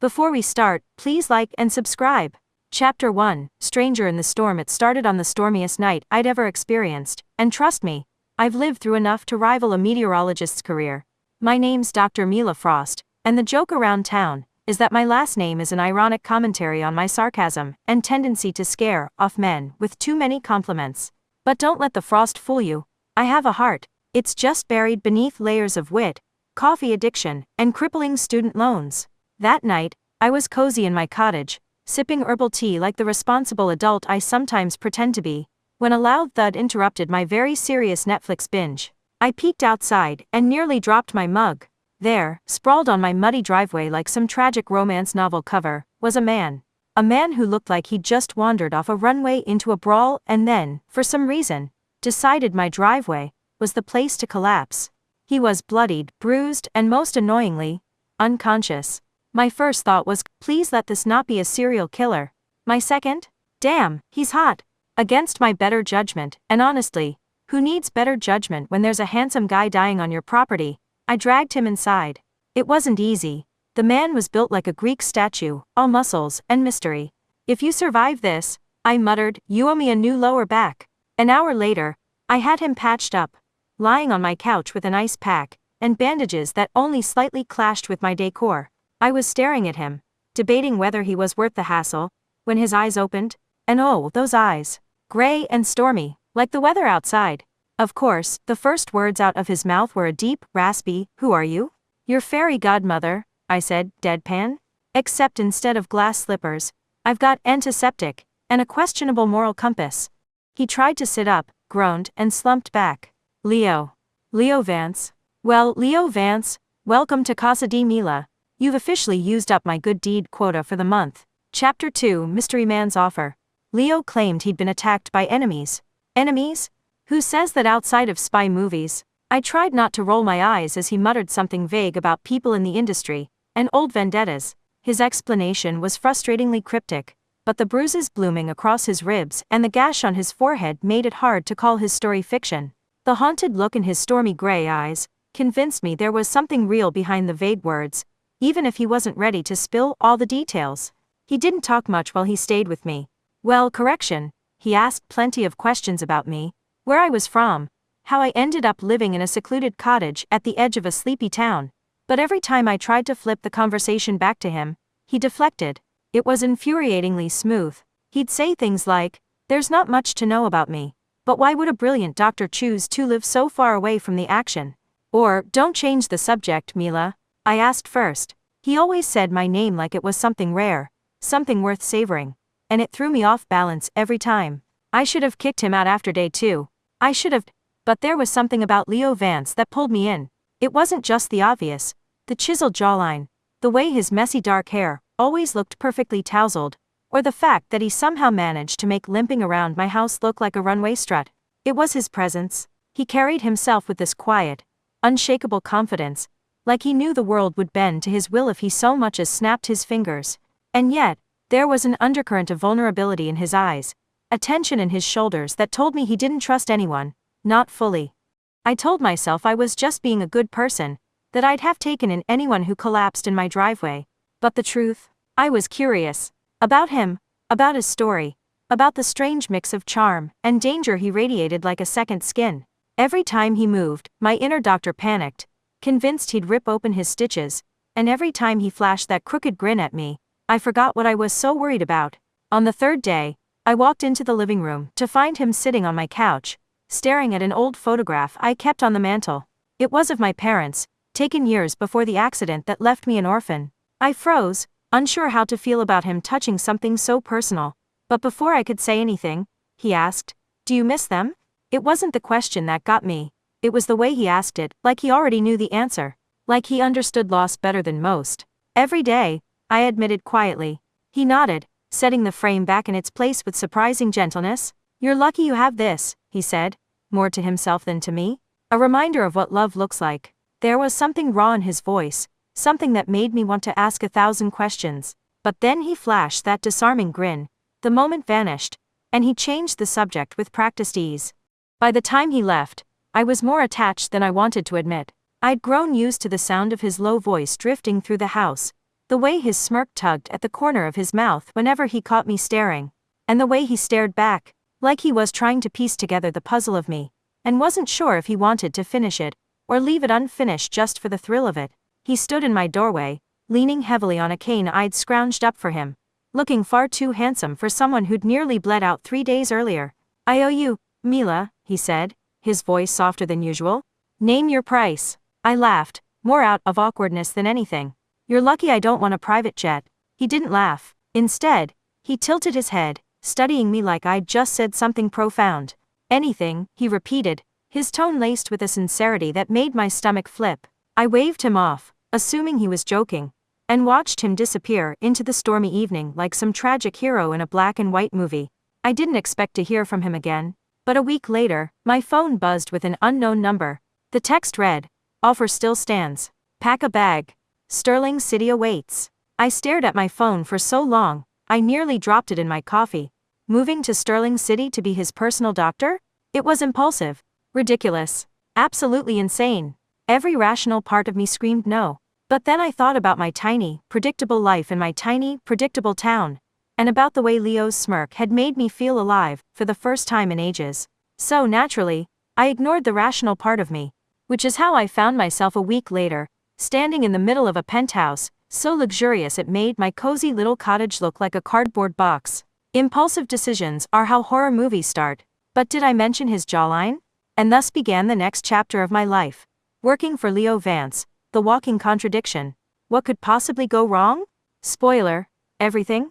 Before we start, please like and subscribe. Chapter 1, Stranger in the Storm. It started on the stormiest night I'd ever experienced, and trust me, I've lived through enough to rival a meteorologist's career. My name's Dr. Mila Frost, and the joke around town is that my last name is an ironic commentary on my sarcasm and tendency to scare off men with too many compliments. But don't let the frost fool you. I have a heart. It's just buried beneath layers of wit, coffee addiction, and crippling student loans. That night, I was cozy in my cottage, sipping herbal tea like the responsible adult I sometimes pretend to be, when a loud thud interrupted my very serious Netflix binge. I peeked outside and nearly dropped my mug. There, sprawled on my muddy driveway like some tragic romance novel cover, was a man. A man who looked like he'd just wandered off a runway into a brawl and then, for some reason, decided my driveway was the place to collapse. He was bloodied, bruised, and most annoyingly, unconscious. My first thought was, please let this not be a serial killer. My second? Damn, he's hot. Against my better judgment, and honestly, who needs better judgment when there's a handsome guy dying on your property? I dragged him inside. It wasn't easy. The man was built like a Greek statue, all muscles and mystery. If you survive this, I muttered, you owe me a new lower back. An hour later, I had him patched up, lying on my couch with an ice pack and bandages that only slightly clashed with my decor. I was staring at him, debating whether he was worth the hassle, when his eyes opened, and oh, those eyes. Gray and stormy, like the weather outside. Of course, the first words out of his mouth were a deep, raspy, "Who are you?" "Your fairy godmother," I said, deadpan. "Except instead of glass slippers, I've got antiseptic, and a questionable moral compass." He tried to sit up, groaned, and slumped back. Leo Vance. Well, Leo Vance, welcome to Casa de Mila. You've officially used up my good deed quota for the month. Chapter 2, Mystery Man's Offer. Leo claimed he'd been attacked by enemies. Enemies? Who says that outside of spy movies? I tried not to roll my eyes as he muttered something vague about people in the industry and old vendettas. His explanation was frustratingly cryptic, but the bruises blooming across his ribs and the gash on his forehead made it hard to call his story fiction. The haunted look in his stormy gray eyes convinced me there was something real behind the vague words, even if he wasn't ready to spill all the details. He didn't talk much while he stayed with me. Well, correction, he asked plenty of questions about me, where I was from, how I ended up living in a secluded cottage at the edge of a sleepy town. But every time I tried to flip the conversation back to him, he deflected. It was infuriatingly smooth. He'd say things like, "There's not much to know about me, but why would a brilliant doctor choose to live so far away from the action?" Or, "Don't change the subject, Mila," I asked first. He always said my name like it was something rare, something worth savoring, and it threw me off balance every time. I should have kicked him out after day 2. I should have, but there was something about Leo Vance that pulled me in. It wasn't just the obvious, the chiseled jawline, the way his messy dark hair always looked perfectly tousled, or the fact that he somehow managed to make limping around my house look like a runway strut. It was his presence. He carried himself with this quiet, unshakable confidence, like he knew the world would bend to his will if he so much as snapped his fingers. And yet, there was an undercurrent of vulnerability in his eyes, a tension in his shoulders that told me he didn't trust anyone, not fully. I told myself I was just being a good person, that I'd have taken in anyone who collapsed in my driveway. But the truth? I was curious. About him, about his story, about the strange mix of charm and danger he radiated like a second skin. Every time he moved, my inner doctor panicked, convinced he'd rip open his stitches, and every time he flashed that crooked grin at me, I forgot what I was so worried about. On the third day, I walked into the living room to find him sitting on my couch, staring at an old photograph I kept on the mantel. It was of my parents, taken years before the accident that left me an orphan. I froze, unsure how to feel about him touching something so personal. But before I could say anything, he asked, "Do you miss them?" It wasn't the question that got me. It was the way he asked it, like he already knew the answer. Like he understood loss better than most. "Every day," I admitted quietly. He nodded, setting the frame back in its place with surprising gentleness. "You're lucky you have this," he said, more to himself than to me. A reminder of what love looks like. There was something raw in his voice, something that made me want to ask 1,000 questions. But then he flashed that disarming grin. The moment vanished, and he changed the subject with practiced ease. By the time he left, I was more attached than I wanted to admit. I'd grown used to the sound of his low voice drifting through the house, The way his smirk tugged at the corner of his mouth whenever he caught me staring. And the way he stared back, like he was trying to piece together the puzzle of me, and wasn't sure if he wanted to finish it, or leave it unfinished just for the thrill of it. He stood in my doorway, leaning heavily on a cane I'd scrounged up for him, looking far too handsome for someone who'd nearly bled out 3 days earlier. "I owe you, Mila," he said, his voice softer than usual. "Name your price." I laughed, more out of awkwardness than anything. "You're lucky I don't want a private jet." He didn't laugh. Instead, he tilted his head, studying me like I'd just said something profound. "Anything," he repeated, his tone laced with a sincerity that made my stomach flip. I waved him off, assuming he was joking, and watched him disappear into the stormy evening like some tragic hero in a black and white movie. I didn't expect to hear from him again, but a week later, my phone buzzed with an unknown number. The text read, "Offer still stands. Pack a bag. Sterling City awaits." I stared at my phone for so long, I nearly dropped it in my coffee. Moving to Sterling City to be his personal doctor? It was impulsive, ridiculous, absolutely insane. Every rational part of me screamed no. But then I thought about my tiny, predictable life in my tiny, predictable town, and about the way Leo's smirk had made me feel alive, for the first time in ages. So naturally, I ignored the rational part of me, which is how I found myself a week later, standing in the middle of a penthouse, so luxurious it made my cozy little cottage look like a cardboard box. Impulsive decisions are how horror movies start. But did I mention his jawline? And thus began the next chapter of my life. Working for Leo Vance, the walking contradiction. What could possibly go wrong? Spoiler, everything.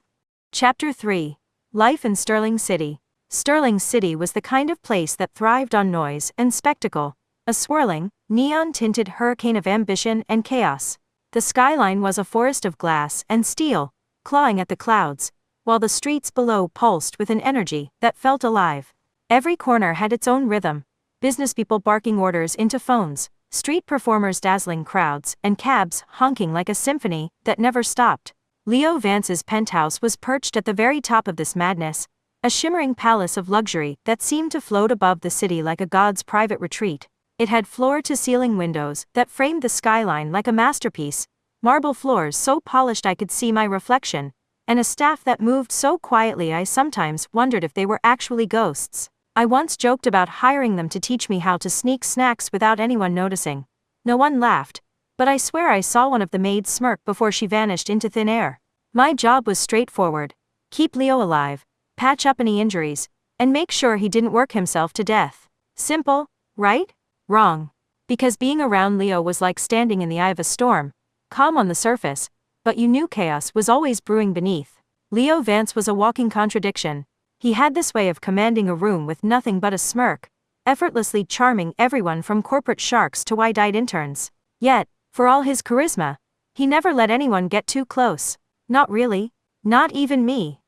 Chapter 3. Life in Sterling City. Sterling City was the kind of place that thrived on noise and spectacle. A swirling, neon-tinted hurricane of ambition and chaos. The skyline was a forest of glass and steel, clawing at the clouds, while the streets below pulsed with an energy that felt alive. Every corner had its own rhythm. Businesspeople barking orders into phones, street performers dazzling crowds, and cabs honking like a symphony that never stopped. Leo Vance's penthouse was perched at the very top of this madness, a shimmering palace of luxury that seemed to float above the city like a god's private retreat. It had floor-to-ceiling windows that framed the skyline like a masterpiece, marble floors so polished I could see my reflection, and a staff that moved so quietly I sometimes wondered if they were actually ghosts. I once joked about hiring them to teach me how to sneak snacks without anyone noticing. No one laughed, but I swear I saw one of the maids smirk before she vanished into thin air. My job was straightforward: keep Leo alive, patch up any injuries, and make sure he didn't work himself to death. Simple, right? Wrong. Because being around Leo was like standing in the eye of a storm, calm on the surface, but you knew chaos was always brewing beneath. Leo Vance was a walking contradiction. He had this way of commanding a room with nothing but a smirk, effortlessly charming everyone from corporate sharks to wide-eyed interns. Yet, for all his charisma, he never let anyone get too close. Not really. Not even me.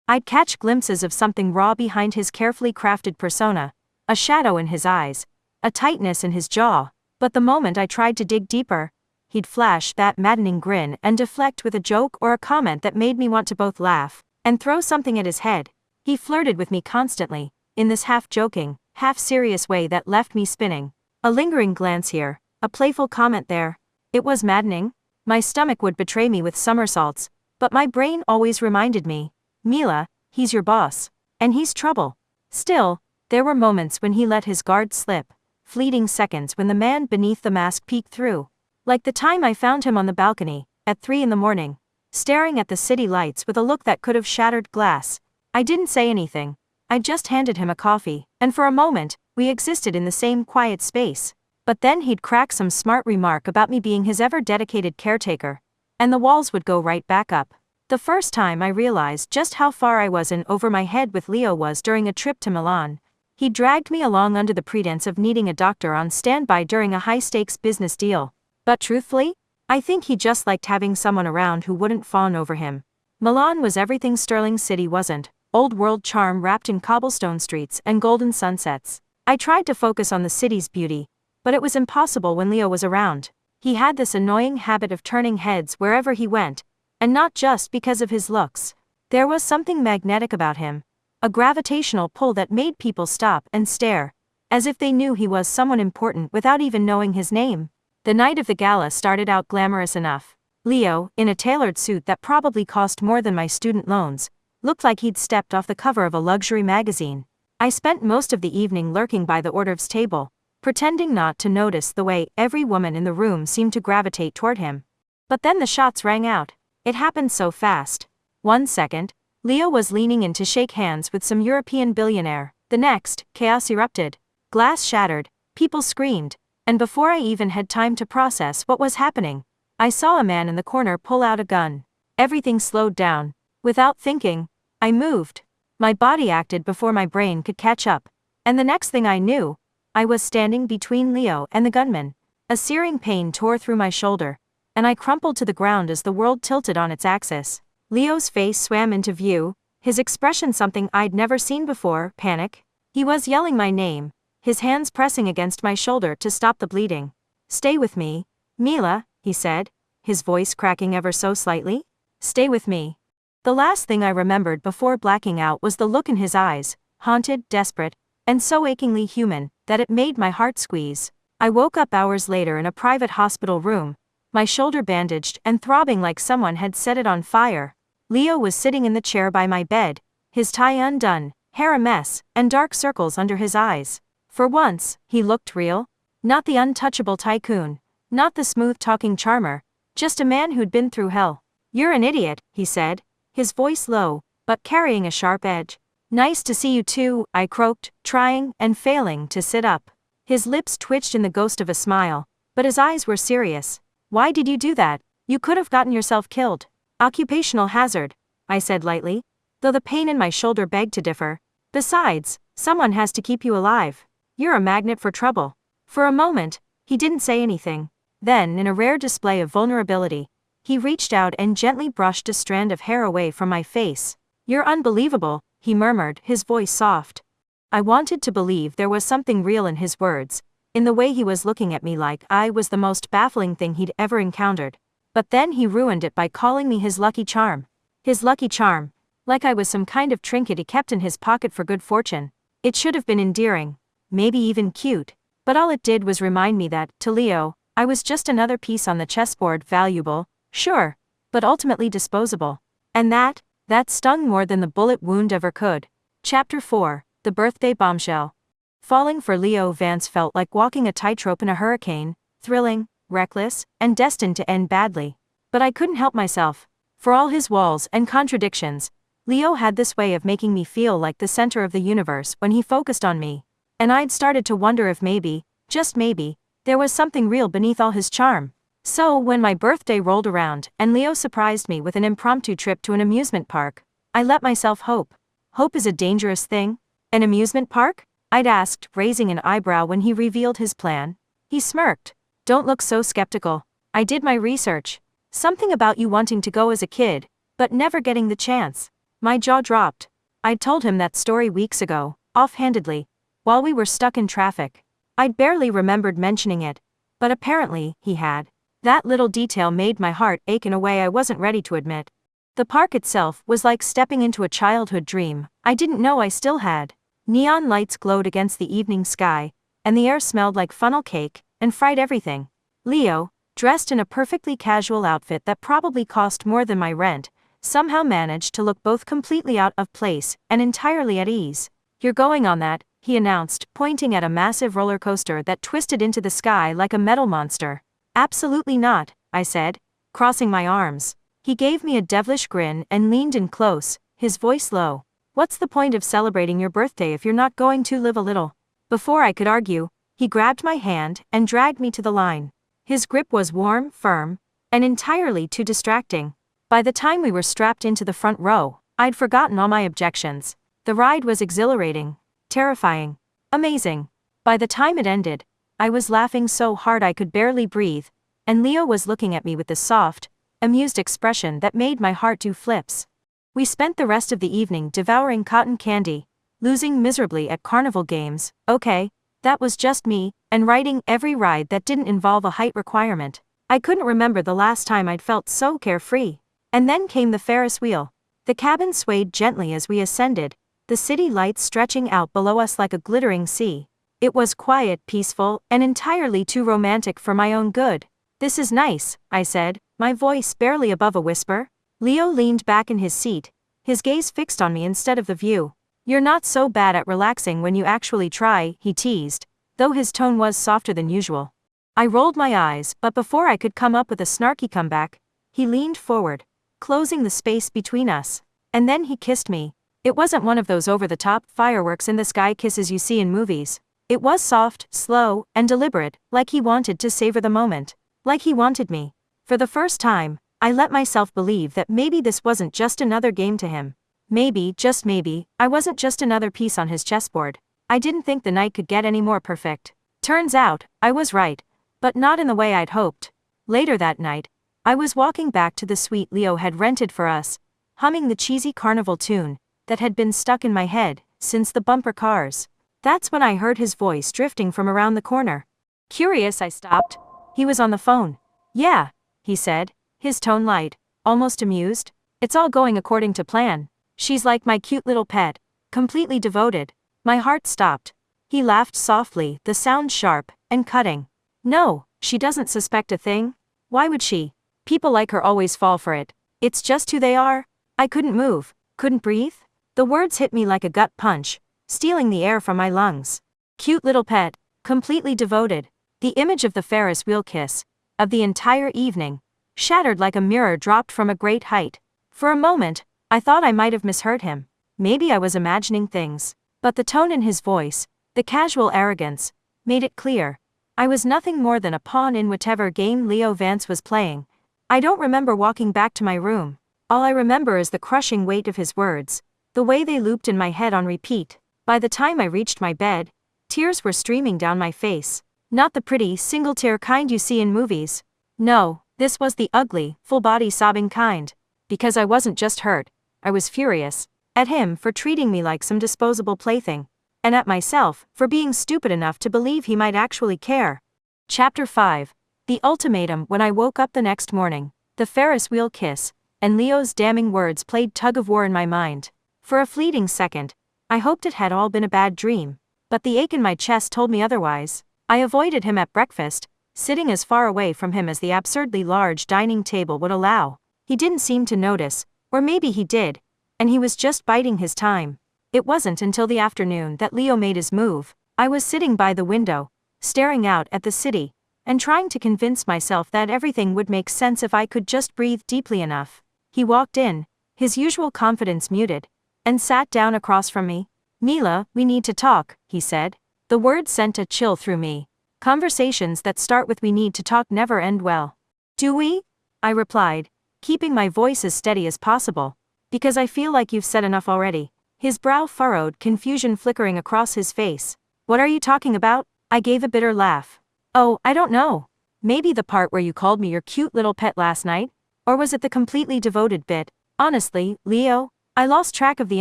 I'd catch glimpses of something raw behind his carefully crafted persona, a shadow in his eyes, a tightness in his jaw, but the moment I tried to dig deeper, he'd flash that maddening grin and deflect with a joke or a comment that made me want to both laugh and throw something at his head. He flirted with me constantly, in this half-joking, half-serious way that left me spinning. A lingering glance here, a playful comment there. It was maddening. My stomach would betray me with somersaults, but my brain always reminded me, "Mila, he's your boss, and he's trouble." Still, there were moments when he let his guard slip, fleeting seconds when the man beneath the mask peeked through. Like the time I found him on the balcony, at 3 in the morning, staring at the city lights with a look that could have shattered glass. I didn't say anything. I just handed him a coffee, and for a moment, we existed in the same quiet space. But then he'd crack some smart remark about me being his ever-dedicated caretaker, and the walls would go right back up. The first time I realized just how far I was in over my head with Leo was during a trip to Milan. He dragged me along under the pretense of needing a doctor on standby during a high-stakes business deal. But truthfully, I think he just liked having someone around who wouldn't fawn over him. Milan was everything Sterling City wasn't: old-world charm wrapped in cobblestone streets and golden sunsets. I tried to focus on the city's beauty, but it was impossible when Leo was around. He had this annoying habit of turning heads wherever he went, and not just because of his looks. There was something magnetic about him, a gravitational pull that made people stop and stare, as if they knew he was someone important without even knowing his name. The night of the gala started out glamorous enough. Leo, in a tailored suit that probably cost more than my student loans, looked like he'd stepped off the cover of a luxury magazine. I spent most of the evening lurking by the hors d'oeuvres table, pretending not to notice the way every woman in the room seemed to gravitate toward him. But then the shots rang out. It happened so fast. 1 second, Leo was leaning in to shake hands with some European billionaire. The next, chaos erupted. Glass shattered, people screamed, and before I even had time to process what was happening, I saw a man in the corner pull out a gun. Everything slowed down. Without thinking, I moved. My body acted before my brain could catch up, and the next thing I knew, I was standing between Leo and the gunman. A searing pain tore through my shoulder, and I crumpled to the ground as the world tilted on its axis. Leo's face swam into view, his expression something I'd never seen before, panic. He was yelling my name, his hands pressing against my shoulder to stop the bleeding. "Stay with me, Mila," he said, his voice cracking ever so slightly. "Stay with me." The last thing I remembered before blacking out was the look in his eyes, haunted, desperate, and so achingly human, that it made my heart squeeze. I woke up hours later in a private hospital room, my shoulder bandaged and throbbing like someone had set it on fire. Leo was sitting in the chair by my bed, his tie undone, hair a mess, and dark circles under his eyes. For once, he looked real. Not the untouchable tycoon, not the smooth-talking charmer, just a man who'd been through hell. "You're an idiot," he said, his voice low, but carrying a sharp edge. "Nice to see you too," I croaked, trying and failing to sit up. His lips twitched in the ghost of a smile, but his eyes were serious. "Why did you do that? You could have gotten yourself killed." "Occupational hazard," I said lightly, though the pain in my shoulder begged to differ. "Besides, someone has to keep you alive. You're a magnet for trouble." For a moment, he didn't say anything. Then, in a rare display of vulnerability, he reached out and gently brushed a strand of hair away from my face. "You're unbelievable," he murmured, his voice soft. I wanted to believe there was something real in his words, in the way he was looking at me like I was the most baffling thing he'd ever encountered. But then he ruined it by calling me his lucky charm. His lucky charm. Like I was some kind of trinket he kept in his pocket for good fortune. It should have been endearing. Maybe even cute. But all it did was remind me that, to Leo, I was just another piece on the chessboard, valuable, sure, but ultimately disposable. And that stung more than the bullet wound ever could. Chapter 4, The Birthday Bombshell. Falling for Leo Vance felt like walking a tightrope in a hurricane, thrilling, reckless, and destined to end badly. But I couldn't help myself. For all his walls and contradictions, Leo had this way of making me feel like the center of the universe when he focused on me. And I'd started to wonder if maybe, just maybe, there was something real beneath all his charm. So when my birthday rolled around and Leo surprised me with an impromptu trip to an amusement park, I let myself hope. Hope is a dangerous thing. An amusement park? I'd asked, raising an eyebrow when he revealed his plan. He smirked. "Don't look so skeptical. I did my research. Something about you wanting to go as a kid, but never getting the chance." My jaw dropped. I'd told him that story weeks ago, offhandedly, while we were stuck in traffic. I'd barely remembered mentioning it, but apparently, he had. That little detail made my heart ache in a way I wasn't ready to admit. The park itself was like stepping into a childhood dream I didn't know I still had. Neon lights glowed against the evening sky, and the air smelled like funnel cake and fried everything. Leo, dressed in a perfectly casual outfit that probably cost more than my rent, somehow managed to look both completely out of place and entirely at ease. "You're going on that," he announced, pointing at a massive roller coaster that twisted into the sky like a metal monster. "Absolutely not," I said, crossing my arms. He gave me a devilish grin and leaned in close, his voice low. "What's the point of celebrating your birthday if you're not going to live a little?" Before I could argue, he grabbed my hand and dragged me to the line. His grip was warm, firm, and entirely too distracting. By the time we were strapped into the front row, I'd forgotten all my objections. The ride was exhilarating, terrifying, amazing. By the time it ended, I was laughing so hard I could barely breathe, and Leo was looking at me with the soft, amused expression that made my heart do flips. We spent the rest of the evening devouring cotton candy, losing miserably at carnival games, okay, that was just me, and riding every ride that didn't involve a height requirement. I couldn't remember the last time I'd felt so carefree. And then came the Ferris wheel. The cabin swayed gently as we ascended, the city lights stretching out below us like a glittering sea. It was quiet, peaceful, and entirely too romantic for my own good. "This is nice," I said, my voice barely above a whisper. Leo leaned back in his seat, his gaze fixed on me instead of the view. You're not so bad at relaxing when you actually try, he teased, though his tone was softer than usual. I rolled my eyes, but before I could come up with a snarky comeback, he leaned forward, closing the space between us. And then he kissed me. It wasn't one of those over-the-top fireworks in the sky kisses you see in movies. It was soft, slow, and deliberate, like he wanted to savor the moment. Like he wanted me. For the first time, I let myself believe that maybe this wasn't just another game to him. Maybe, just maybe, I wasn't just another piece on his chessboard. I didn't think the night could get any more perfect. Turns out, I was right. But not in the way I'd hoped. Later that night, I was walking back to the suite Leo had rented for us, humming the cheesy carnival tune that had been stuck in my head since the bumper cars. That's when I heard his voice drifting from around the corner. Curious, I stopped. He was on the phone. Yeah, he said, his tone light, almost amused. It's all going according to plan. She's like my cute little pet, completely devoted. My heart stopped. He laughed softly, the sound sharp and cutting. No, she doesn't suspect a thing. Why would she? People like her always fall for it. It's just who they are. I couldn't move, couldn't breathe. The words hit me like a gut punch, stealing the air from my lungs. Cute little pet, completely devoted. The image of the Ferris wheel kiss, of the entire evening, shattered like a mirror dropped from a great height. For a moment, I thought I might have misheard him. Maybe I was imagining things. But the tone in his voice, the casual arrogance, made it clear. I was nothing more than a pawn in whatever game Leo Vance was playing. I don't remember walking back to my room. All I remember is the crushing weight of his words, the way they looped in my head on repeat. By the time I reached my bed, tears were streaming down my face. Not the pretty, single-tear kind you see in movies. No, this was the ugly, full-body sobbing kind. Because I wasn't just hurt, I was furious. At him for treating me like some disposable plaything. And at myself for being stupid enough to believe he might actually care. Chapter 5. The ultimatum. When I woke up the next morning, the Ferris wheel kiss, and Leo's damning words played tug-of-war in my mind. For a fleeting second, I hoped it had all been a bad dream. But the ache in my chest told me otherwise. I avoided him at breakfast, sitting as far away from him as the absurdly large dining table would allow. He didn't seem to notice, or maybe he did, and he was just biding his time. It wasn't until the afternoon that Leo made his move. I was sitting by the window, staring out at the city, and trying to convince myself that everything would make sense if I could just breathe deeply enough. He walked in, his usual confidence muted, and sat down across from me. Mila, we need to talk, he said. The word sent a chill through me. Conversations that start with we need to talk never end well. Do we? I replied, keeping my voice as steady as possible. Because I feel like you've said enough already. His brow furrowed, confusion flickering across his face. What are you talking about? I gave a bitter laugh. Oh, I don't know. Maybe the part where you called me your cute little pet last night? Or was it the completely devoted bit? Honestly, Leo, I lost track of the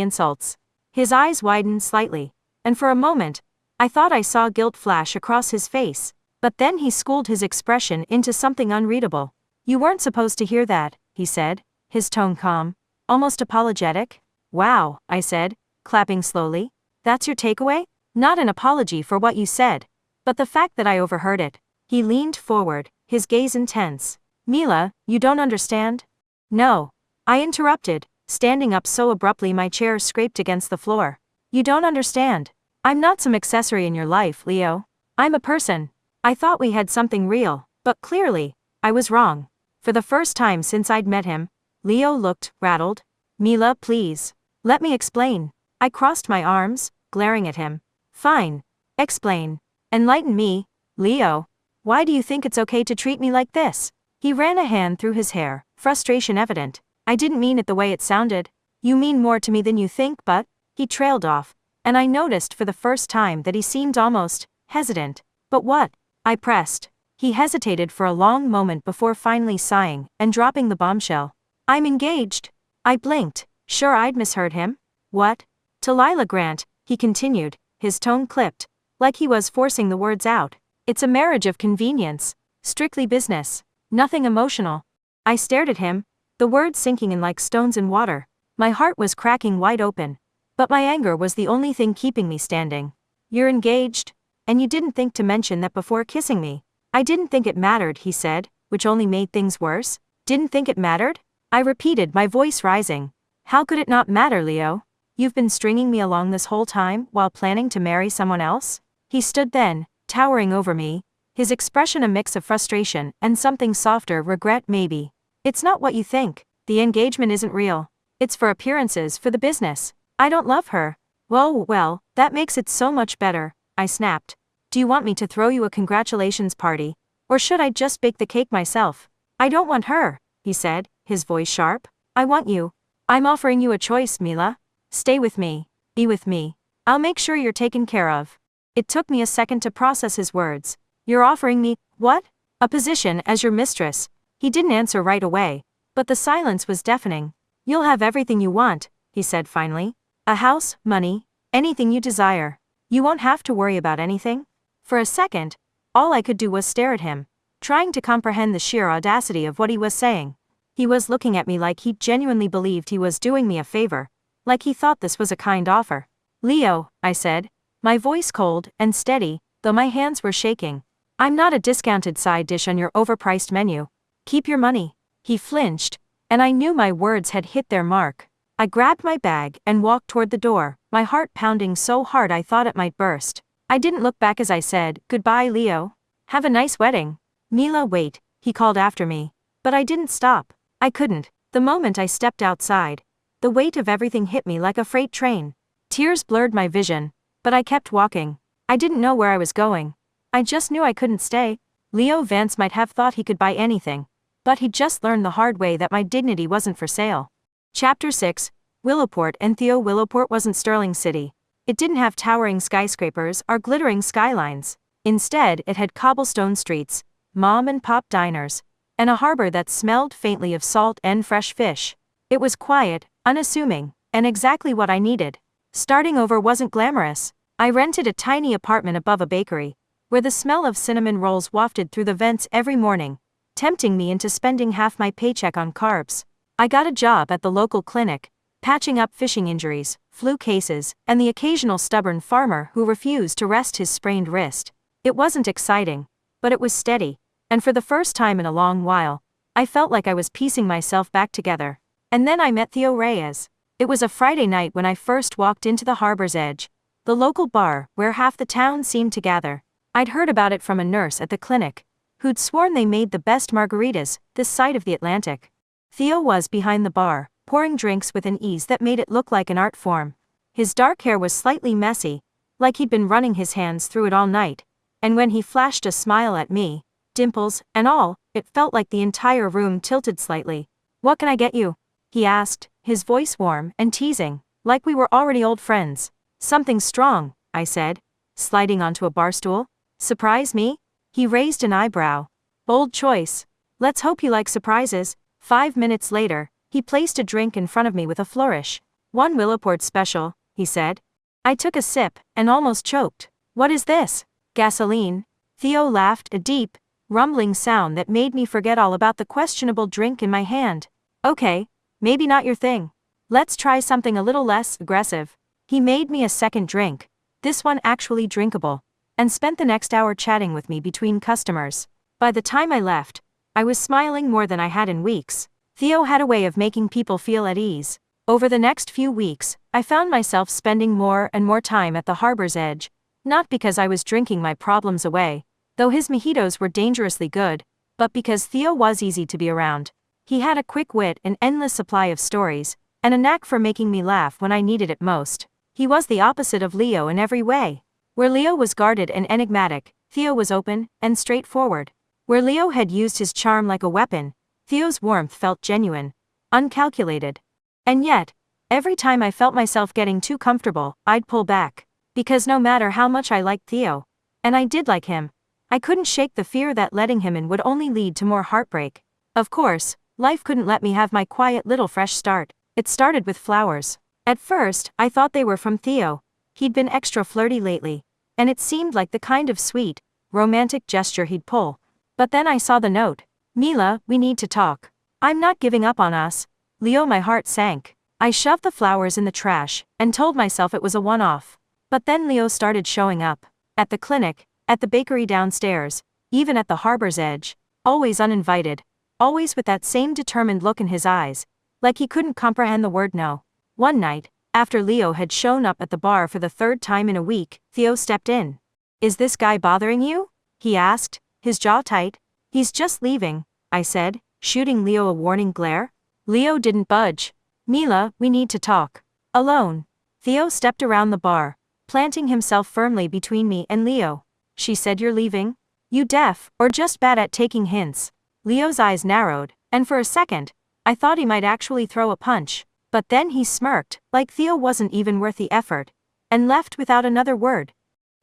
insults. His eyes widened slightly, and for a moment, I thought I saw guilt flash across his face. But then he schooled his expression into something unreadable. You weren't supposed to hear that, he said, his tone calm, almost apologetic. Wow, I said, clapping slowly. That's your takeaway? Not an apology for what you said, but the fact that I overheard it. He leaned forward, his gaze intense. Mila, you don't understand? No. I interrupted, standing up so abruptly my chair scraped against the floor. You don't understand. I'm not some accessory in your life, Leo. I'm a person. I thought we had something real, but clearly, I was wrong. For the first time since I'd met him, Leo looked rattled. Mila, please. Let me explain. I crossed my arms, glaring at him. Fine. Explain. Enlighten me, Leo. Why do you think it's okay to treat me like this? He ran a hand through his hair, frustration evident. I didn't mean it the way it sounded. You mean more to me than you think, but... He trailed off, and I noticed for the first time that he seemed almost hesitant. But what? I pressed. He hesitated for a long moment before finally sighing and dropping the bombshell. I'm engaged. I blinked. Sure I'd misheard him? What? To Lila Grant, he continued, his tone clipped, like he was forcing the words out. It's a marriage of convenience. Strictly business. Nothing emotional. I stared at him, the words sinking in like stones in water. My heart was cracking wide open. But my anger was the only thing keeping me standing. You're engaged? And you didn't think to mention that before kissing me? I didn't think it mattered, he said, which only made things worse. Didn't think it mattered? I repeated, my voice rising. How could it not matter, Leo? You've been stringing me along this whole time while planning to marry someone else? He stood then, towering over me, his expression a mix of frustration and something softer, regret maybe. It's not what you think. The engagement isn't real. It's for appearances, for the business. I don't love her. Well, that makes it so much better, I snapped. Do you want me to throw you a congratulations party? Or should I just bake the cake myself? I don't want her, he said, his voice sharp. I want you. I'm offering you a choice, Mila. Stay with me. Be with me. I'll make sure you're taken care of. It took me a second to process his words. You're offering me, what? A position as your mistress. He didn't answer right away, but the silence was deafening. You'll have everything you want, he said finally. A house, money, anything you desire. You won't have to worry about anything. For a second, all I could do was stare at him, trying to comprehend the sheer audacity of what he was saying. He was looking at me like he genuinely believed he was doing me a favor, like he thought this was a kind offer. Leo, I said, my voice cold and steady, though my hands were shaking. I'm not a discounted side dish on your overpriced menu. Keep your money. He flinched, and I knew my words had hit their mark. I grabbed my bag and walked toward the door, my heart pounding so hard I thought it might burst. I didn't look back as I said, goodbye, Leo. Have a nice wedding. Mila, wait, he called after me. But I didn't stop. I couldn't. The moment I stepped outside, the weight of everything hit me like a freight train. Tears blurred my vision, but I kept walking. I didn't know where I was going. I just knew I couldn't stay. Leo Vance might have thought he could buy anything, but he'd just learned the hard way that my dignity wasn't for sale. Chapter 6, Willowport. And Theo, Willowport wasn't Sterling City. It didn't have towering skyscrapers or glittering skylines. Instead, it had cobblestone streets, mom-and-pop diners, and a harbor that smelled faintly of salt and fresh fish. It was quiet, unassuming, and exactly what I needed. Starting over wasn't glamorous. I rented a tiny apartment above a bakery, where the smell of cinnamon rolls wafted through the vents every morning, tempting me into spending half my paycheck on carbs. I got a job at the local clinic, patching up fishing injuries, flu cases, and the occasional stubborn farmer who refused to rest his sprained wrist. It wasn't exciting, but it was steady, and for the first time in a long while, I felt like I was piecing myself back together. And then I met Theo Reyes. It was a Friday night when I first walked into the harbor's edge, the local bar where half the town seemed to gather. I'd heard about it from a nurse at the clinic, who'd sworn they made the best margaritas this side of the Atlantic. Theo was behind the bar, pouring drinks with an ease that made it look like an art form. His dark hair was slightly messy, like he'd been running his hands through it all night, and when he flashed a smile at me, dimples and all, it felt like the entire room tilted slightly. What can I get you? He asked, his voice warm and teasing, like we were already old friends. Something strong, I said, sliding onto a bar stool. Surprise me? He raised an eyebrow. Bold choice. Let's hope you like surprises. 5 minutes later, he placed a drink in front of me with a flourish. One Willowport special, he said. I took a sip, and almost choked. What is this? Gasoline? Theo laughed, a deep, rumbling sound that made me forget all about the questionable drink in my hand. Okay, maybe not your thing. Let's try something a little less aggressive. He made me a second drink, this one actually drinkable, and spent the next hour chatting with me between customers. By the time I left, I was smiling more than I had in weeks. Theo had a way of making people feel at ease. Over the next few weeks, I found myself spending more and more time at the harbor's edge, not because I was drinking my problems away, though his mojitos were dangerously good, but because Theo was easy to be around. He had a quick wit, an endless supply of stories, and a knack for making me laugh when I needed it most. He was the opposite of Leo in every way. Where Leo was guarded and enigmatic, Theo was open and straightforward. Where Leo had used his charm like a weapon, Theo's warmth felt genuine, uncalculated. And yet, every time I felt myself getting too comfortable, I'd pull back. Because no matter how much I liked Theo, and I did like him, I couldn't shake the fear that letting him in would only lead to more heartbreak. Of course, life couldn't let me have my quiet little fresh start. It started with flowers. At first, I thought they were from Theo. He'd been extra flirty lately, and it seemed like the kind of sweet, romantic gesture he'd pull. But then I saw the note. Mila, we need to talk. I'm not giving up on us. Leo, my heart sank. I shoved the flowers in the trash, and told myself it was a one-off. But then Leo started showing up. At the clinic, at the bakery downstairs, even at the harbor's edge, always uninvited. always with that same determined look in his eyes, like he couldn't comprehend the word no. One night, after Leo had shown up at the bar for the third time in a week, Theo stepped in. "Is this guy bothering you?" he asked, his jaw tight. "He's just leaving," I said, shooting Leo a warning glare. Leo didn't budge. "Mila, we need to talk. Alone." Theo stepped around the bar, planting himself firmly between me and Leo. "She said you're leaving? You deaf, or just bad at taking hints?" Leo's eyes narrowed, and for a second, I thought he might actually throw a punch. But then he smirked, like Theo wasn't even worth the effort, and left without another word.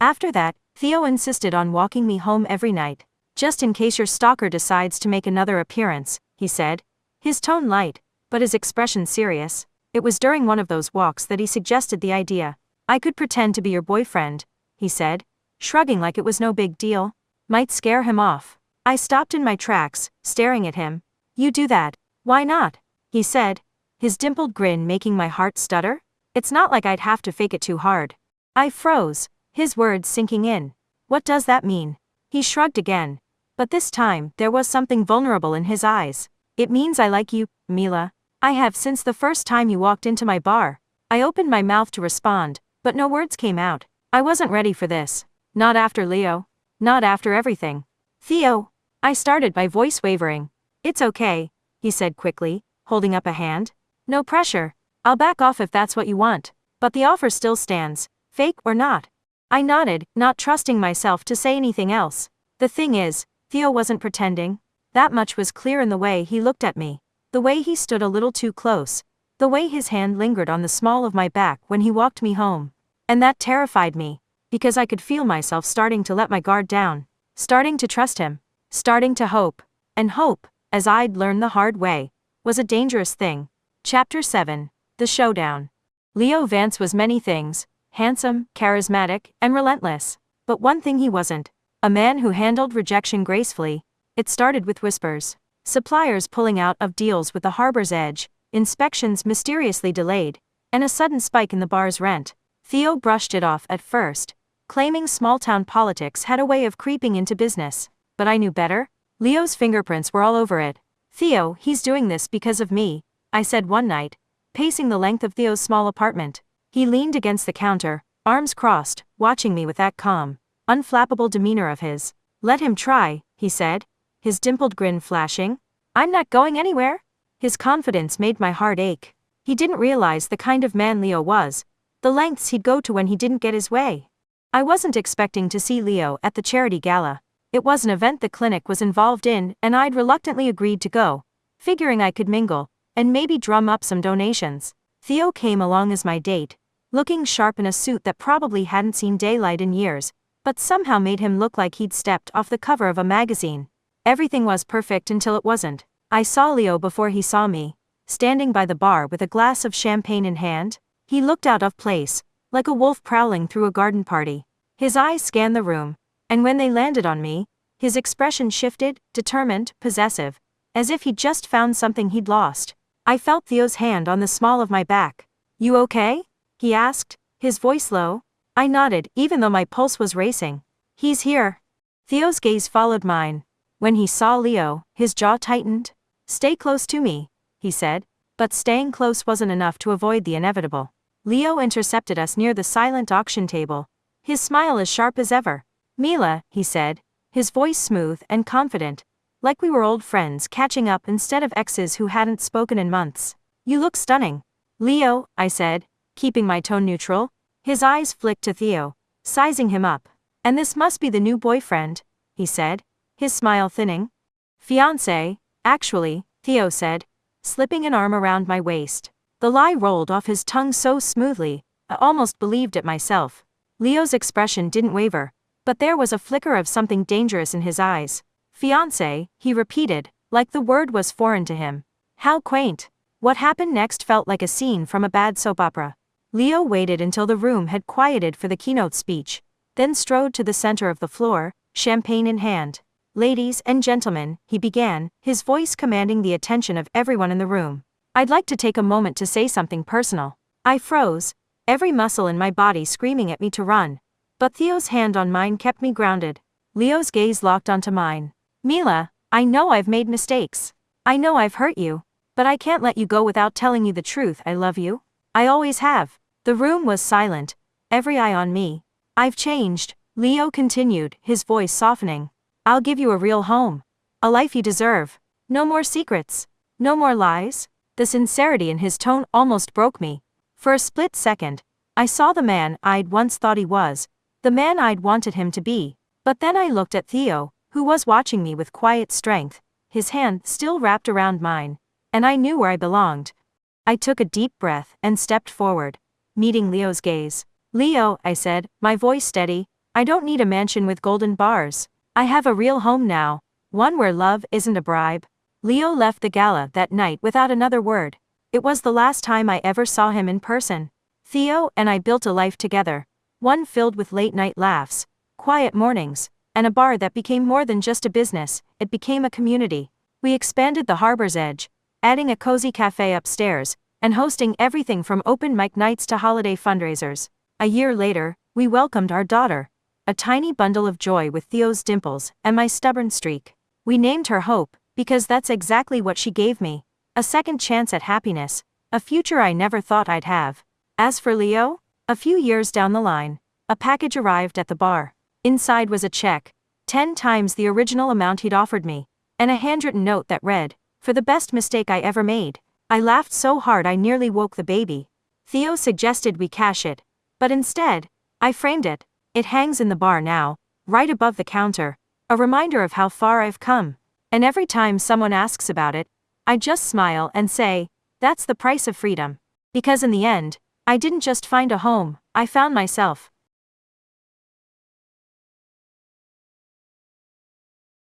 After that, Theo insisted on walking me home every night. "Just in case your stalker decides to make another appearance," he said, his tone light, but his expression serious. It was during one of those walks that he suggested the idea. "I could pretend to be your boyfriend," he said, shrugging like it was no big deal. Might scare him off. I stopped in my tracks, staring at him. "You do that." "Why not?" he said, his dimpled grin making my heart stutter. "It's not like I'd have to fake it too hard." I froze, his words sinking in. "What does that mean?" He shrugged again. But this time, there was something vulnerable in his eyes. "It means I like you, Mila. I have since the first time you walked into my bar." I opened my mouth to respond, but no words came out. I wasn't ready for this. Not after Leo. Not after everything. "Theo," I started, my voice wavering. "It's okay," he said quickly, holding up a hand. "No pressure. I'll back off if that's what you want. But the offer still stands, fake or not." I nodded, not trusting myself to say anything else. The thing is, Theo wasn't pretending. That much was clear in the way he looked at me. The way he stood a little too close. The way his hand lingered on the small of my back when he walked me home. And that terrified me, because I could feel myself starting to let my guard down. Starting to trust him. Starting to hope. And hope, as I'd learned the hard way, was a dangerous thing. Chapter 7. The Showdown. Leo Vance was many things: handsome, charismatic, and relentless. But one thing he wasn't: a man who handled rejection gracefully. It started with whispers. Suppliers pulling out of deals with the harbor's edge, inspections mysteriously delayed, and a sudden spike in the bar's rent. Theo brushed it off at first, claiming small-town politics had a way of creeping into business. But I knew better. Leo's fingerprints were all over it. "Theo, he's doing this because of me," I said one night, pacing the length of Theo's small apartment. He leaned against the counter, arms crossed, watching me with that calm, unflappable demeanor of his. "Let him try," he said, his dimpled grin flashing. "I'm not going anywhere." His confidence made my heart ache. He didn't realize the kind of man Leo was, the lengths he'd go to when he didn't get his way. I wasn't expecting to see Leo at the charity gala. It was an event the clinic was involved in, and I'd reluctantly agreed to go, figuring I could mingle, and maybe drum up some donations. Theo came along as my date, looking sharp in a suit that probably hadn't seen daylight in years, but somehow made him look like he'd stepped off the cover of a magazine. Everything was perfect until it wasn't. I saw Leo before he saw me, standing by the bar with a glass of champagne in hand. He looked out of place, like a wolf prowling through a garden party. His eyes scanned the room, and when they landed on me, his expression shifted, determined, possessive, as if he'd just found something he'd lost. I felt Theo's hand on the small of my back. "You okay?" he asked, his voice low. I nodded, even though my pulse was racing. "He's here." Theo's gaze followed mine. When he saw Leo, his jaw tightened. "Stay close to me," he said, but staying close wasn't enough to avoid the inevitable. Leo intercepted us near the silent auction table, his smile as sharp as ever. "Mila," he said, his voice smooth and confident, like we were old friends catching up instead of exes who hadn't spoken in months. "You look stunning." "Leo," I said, keeping my tone neutral. His eyes flicked to Theo, sizing him up. "And this must be the new boyfriend," he said, his smile thinning. "Fiancé, actually," Theo said, slipping an arm around my waist. The lie rolled off his tongue so smoothly, I almost believed it myself. Leo's expression didn't waver, but there was a flicker of something dangerous in his eyes. "Fiancé," he repeated, like the word was foreign to him. How quaint. What happened next felt like a scene from a bad soap opera. Leo waited until the room had quieted for the keynote speech, then strode to the center of the floor, champagne in hand. "Ladies and gentlemen," he began, his voice commanding the attention of everyone in the room. "I'd like to take a moment to say something personal." I froze, every muscle in my body screaming at me to run. But Theo's hand on mine kept me grounded. Leo's gaze locked onto mine. "Mila, I know I've made mistakes. I know I've hurt you, but I can't let you go without telling you the truth. I love you. I always have. The room was silent, every eye on me. I've changed, Leo continued, his voice softening. I'll give you a real home. A life you deserve. No more secrets. No more lies. The sincerity in his tone almost broke me. For a split second, I saw the man I'd once thought he was, the man I'd wanted him to be. But then I looked at Theo, who was watching me with quiet strength, his hand still wrapped around mine, and I knew where I belonged. I took a deep breath and stepped forward, meeting Leo's gaze. Leo, I said, my voice steady, I don't need a mansion with golden bars. I have a real home now, one where love isn't a bribe. Leo left the gala that night without another word. It was the last time I ever saw him in person. Theo and I built a life together, one filled with late-night laughs, quiet mornings, and a bar that became more than just a business, it became a community. We expanded the harbor's edge, adding a cozy cafe upstairs, and hosting everything from open mic nights to holiday fundraisers. A year later, we welcomed our daughter, a tiny bundle of joy with Theo's dimples and my stubborn streak. We named her Hope, because that's exactly what she gave me. A second chance at happiness, a future I never thought I'd have. As for Leo, a few years down the line, a package arrived at the bar. Inside was a check, 10 times the original amount he'd offered me, and a handwritten note that read, "For the best mistake I ever made." I laughed so hard I nearly woke the baby. Theo suggested we cash it, but instead, I framed it. It hangs in the bar now, right above the counter, a reminder of how far I've come. And every time someone asks about it, I just smile and say, that's the price of freedom. Because in the end, I didn't just find a home, I found myself.